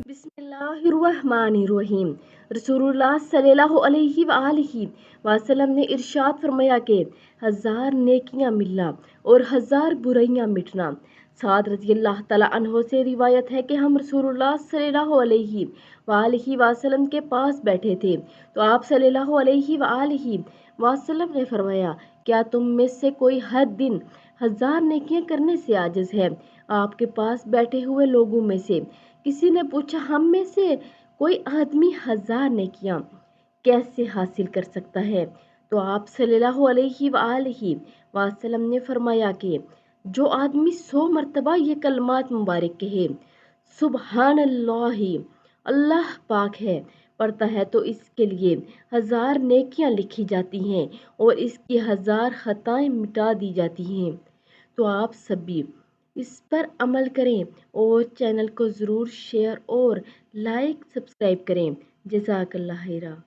बिस्मिल्लाहिर्रहमानिर्रहीम। रसूलुल्लाह सल्लल्लाहु अलैहि वसल्लम ने इरशाद फरमाया कि 1000 नेकियां मिलना और 1000 बुराइयां मिटना। साद रज़ी अल्लाह तआला अन्हो से रिवायत है कि हम रसूलुल्लाह सल्लल्लाहु अलैहि वसल्लम के पास बैठे थे तो आप सल्लल्लाहु अलैहि वसल्लम ने फरमाया, क्या तुम में से कोई हर दिन 1000 नेकियां करने से आजिज है? आपके पास बैठे हुए लोगों में से किसी ने पूछा, हम में से कोई आदमी 1000 नेकियां कैसे हासिल कर सकता है? तो आप सल्लल्लाहु अलैहि वसल्लम ने फरमाया कि जो आदमी 100 मरतबा ये कलमात मुबारक कहे, सुबहान अल्लाह, अल्लाह पाक है, पढ़ता है तो इसके लिए 1000 नेकियां लिखी जाती हैं और इसकी 1000 खताएं मिटा दी जाती हैं। तो आप सभी इस पर अमल करें और चैनल को ज़रूर शेयर और लाइक सब्सक्राइब करें। जज़ाकल्लाह खैरा।